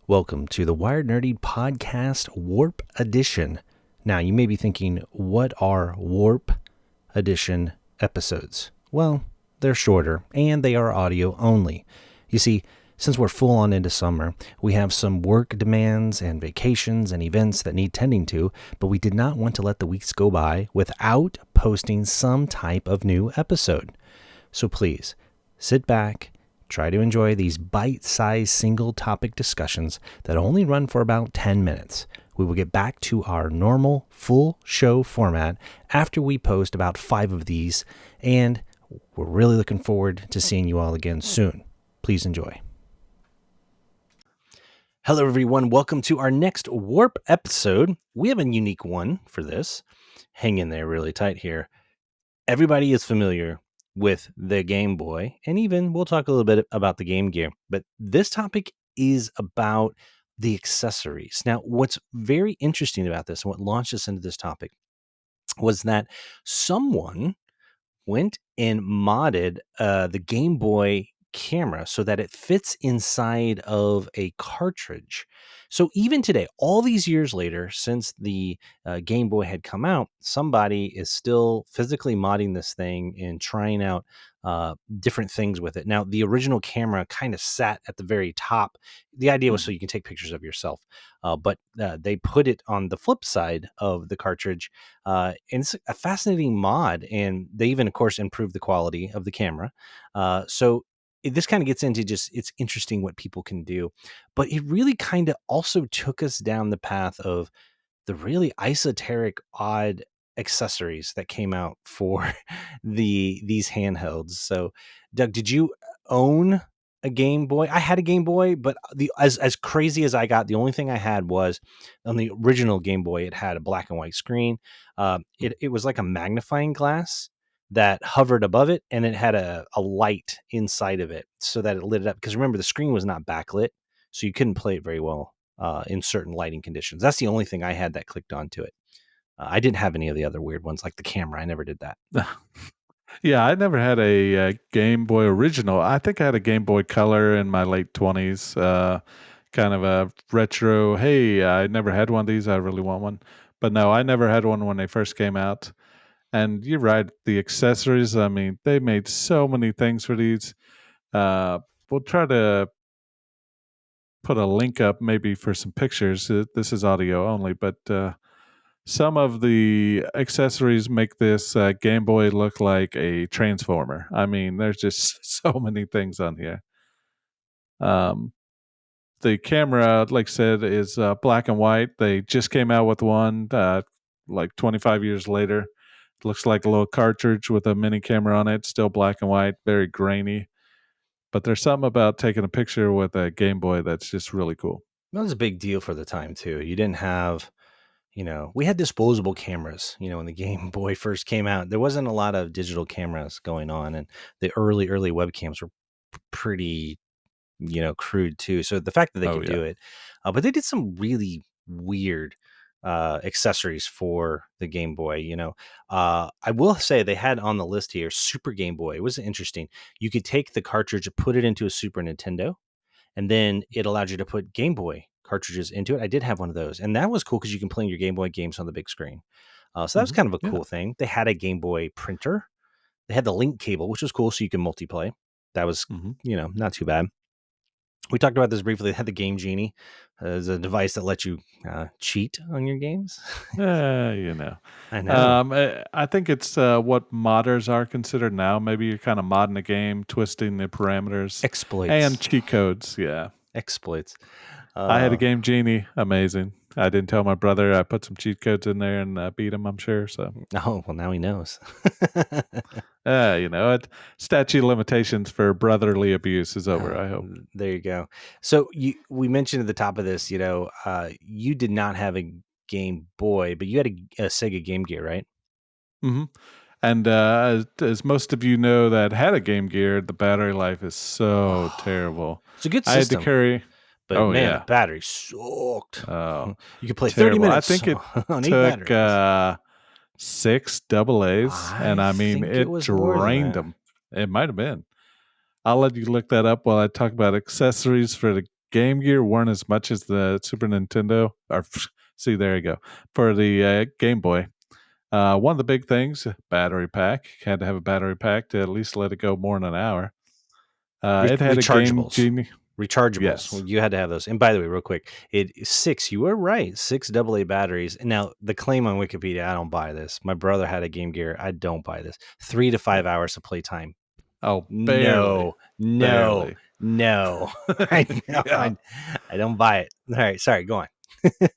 Welcome to the Wired Nerdy Podcast Warp Edition. Now, you may be thinking, what are Warp Edition episodes? Well, they're shorter and they are audio only. You see, since we're full on into summer, we have some work demands and vacations and events that need tending to, but we did not want to let the weeks go by without posting some type of new episode. So please, sit back, try to enjoy these bite-sized single-topic discussions that only run for about 10 minutes. We will get back to our normal full show format after we post about 5 of these, and we're really looking forward to seeing you all again soon. Please enjoy. Hello, everyone. Welcome to our next Warp episode. We have a unique one for this. Hang in there really tight here. Everybody is familiar with the Game Boy, and even we'll talk a little bit about the Game Gear, but this topic is about the accessories. Now, what's very interesting about this and what launched us into this topic was that someone went and modded the Game Boy camera so that it fits inside of a cartridge. So even today, all these years later, since the Game Boy had come out, somebody is still physically modding this thing and trying out different things with it. Now, the original camera kind of sat at the very top. The idea was so you can take pictures of yourself, but they put it on the flip side of the cartridge. And it's a fascinating mod, and they even, of course, improved the quality of the camera. This kind of gets into just, it's interesting what people can do, but it really kind of also took us down the path of the really esoteric, odd accessories that came out for these handhelds. So, Doug, did you own a Game Boy? I had a Game Boy, but as crazy as I got, the only thing I had was on the original Game Boy. It had a black and white screen. It was like a magnifying glass that hovered above it, and it had a light inside of it so that it lit it up. Because remember, the screen was not backlit, so you couldn't play it very well in certain lighting conditions. That's the only thing I had that clicked onto it. I didn't have any of the other weird ones like the camera. I never did that. Yeah, I never had a Game Boy original. I think I had a Game Boy Color in my late 20s, kind of a retro. Hey, I never had one of these. I really want one. But no, I never had one when they first came out. And you're right, the accessories, I mean, they made so many things for these. We'll try to put a link up maybe for some pictures. This is audio only, but some of the accessories make this Game Boy look like a transformer. I mean, there's just so many things on here. The camera, like I said, is black and white. They just came out with one like 25 years later. It looks like a little cartridge with a mini camera on it, still black and white, very grainy. But there's something about taking a picture with a Game Boy that's just really cool. That was a big deal for the time, too. You didn't have, we had disposable cameras, when the Game Boy first came out. There wasn't a lot of digital cameras going on, and the early webcams were pretty, crude, too. So the fact that they could do it, but they did some really weird accessories for the Game Boy. I will say they had on the list here Super Game Boy. It was interesting. You could take the cartridge, put it into a Super Nintendo, and then it allowed you to put Game Boy cartridges into it. I did have one of those, and that was cool because you can play your Game Boy games on the big screen. So that was kind of a cool thing. They had a Game Boy printer. They had the link cable, which was cool, so you can multiplay. That was, not too bad. We talked about this briefly. They had the Game Genie as a device that lets you cheat on your games. I know. I think it's what modders are considered now. Maybe you're kind of modding a game, twisting the parameters. Exploits. And cheat codes, yeah. Exploits. I had a Game Genie. Amazing. I didn't tell my brother. I put some cheat codes in there and beat him, I'm sure. So. Oh, well, now he knows. Statute of limitations for brotherly abuse is over, I hope. There you go. So we mentioned at the top of this, you did not have a Game Boy, but you had a Sega Game Gear, right? Mm-hmm. And as most of you know that had a Game Gear, the battery life is so terrible. It's a good system. I had to carry... But the battery sucked. Oh, you could play terrible. 30 minutes. I think it on took 6 AA's, and I mean it drained them. It might have been. I'll let you look that up while I talk about accessories for the Game Gear weren't as much as the Super Nintendo. Or see, there you go. For the Game Boy, one of the big things, battery pack. Had to have a battery pack to at least let it go more than an hour. It had a Game Rechargeables. Genie. Rechargeables. Well, Yes. you had to have those. And by the way, real quick, six. You were right. Six AA batteries. Now the claim on Wikipedia, I don't buy this. My brother had a Game Gear. I don't buy this. 3 to 5 hours of playtime. Oh, barely, No, no, barely. no. I know. Yeah. I don't buy it. All right, sorry. Go on.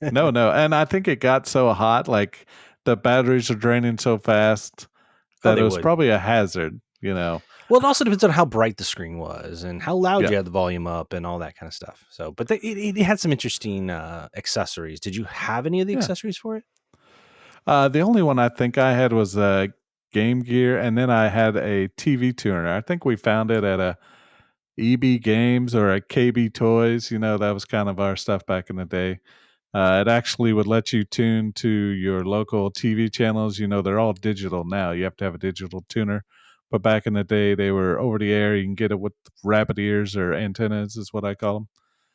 No, no, and I think it got so hot, like the batteries are draining so fast Oh, that they it was would. probably a hazard. You know. Well, it also depends on how bright the screen was and how loud Yeah. you had the volume up and all that kind of stuff. So, but it had some interesting accessories. Did you have any of the Yeah. accessories for it? The only one I think I had was a Game Gear, and then I had a TV tuner. I think we found it at a EB Games or a KB Toys. You know, that was kind of our stuff back in the day. It actually would let you tune to your local TV channels. You know, they're all digital now. You have to have a digital tuner. But back in the day, they were over the air. You can get it with rabbit ears or antennas, is what I call them.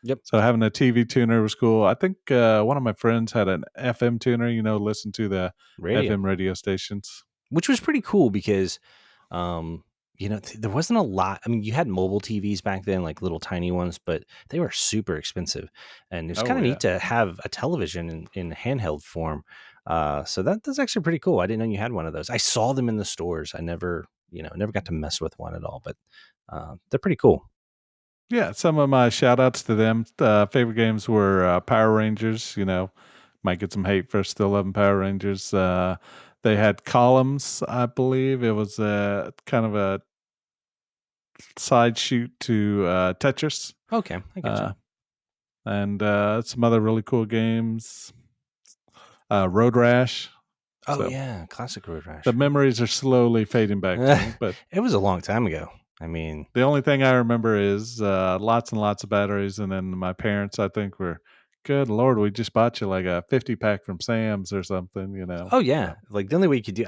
Yep. So having a TV tuner was cool. I think one of my friends had an FM tuner, you know, listen to the Radio, FM radio stations. which was pretty cool because, um, there wasn't a lot. I mean, you had mobile TVs back then, like little tiny ones, but they were super expensive, and it's kind Oh, of neat yeah. to have a television in handheld form. So that's actually pretty cool. I didn't know you had one of those. I saw them in the stores. I never got to mess with one at all, but they're pretty cool. Yeah, some of my shout outs to them. Favorite games were Power Rangers, you know, might get some hate for still loving Power Rangers. They had columns, I believe. It was kind of a side shoot to Tetris. Okay, I get you. Uh, and some other really cool games. Road Rash. Oh So yeah, classic Road the Rash. memories are slowly fading back to me. But It was a long time ago. I mean, the only thing I remember is lots and lots of batteries. And then my parents, I think, were, good Lord, we just bought you like a 50 pack from Sam's or something, you know. oh yeah, So, like the only way you could do,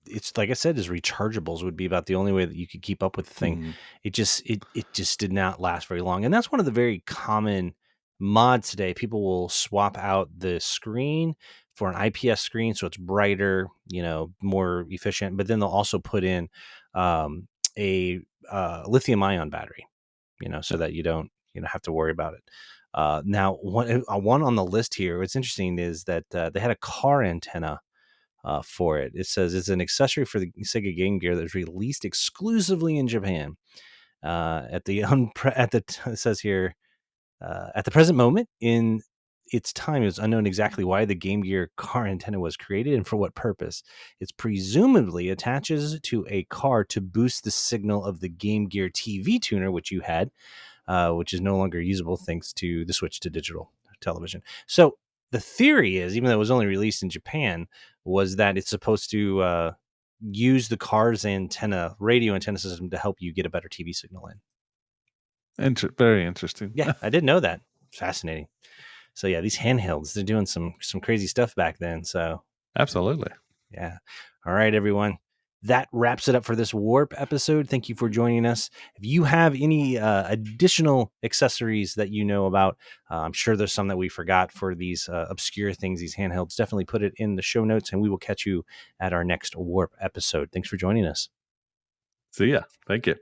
it's like I said, is rechargeables would be about the only way that you could keep up with the thing. mhm. It just did not last very long, and that's one of the very common mods today. People will swap out the screen for an IPS screen, so it's brighter, more efficient. But then they'll also put in um, a lithium ion battery, so Yeah, that you don't have to worry about it. Now, one on the list here. What's interesting is that they had a car antenna for it. It says it's an accessory for the Sega Game Gear that was released exclusively in Japan. It says here at the present moment in its time, it was unknown exactly why the Game Gear car antenna was created and for what purpose. It's presumably attaches to a car to boost the signal of the Game Gear TV tuner, which you had, which is no longer usable thanks to the switch to digital television. So the theory is, even though it was only released in Japan, was that it's supposed to use the car's radio antenna system to help you get a better TV signal in. very interesting. Yeah, I didn't know that. Fascinating. So yeah, these handhelds, they're doing some crazy stuff back then. So Absolutely. yeah. All right, everyone. That wraps it up for this Warp episode. Thank you for joining us. If you have any additional accessories that you know about, I'm sure there's some that we forgot for these obscure things, these handhelds. Definitely put it in the show notes, and we will catch you at our next Warp episode. Thanks for joining us. See ya. Thank you.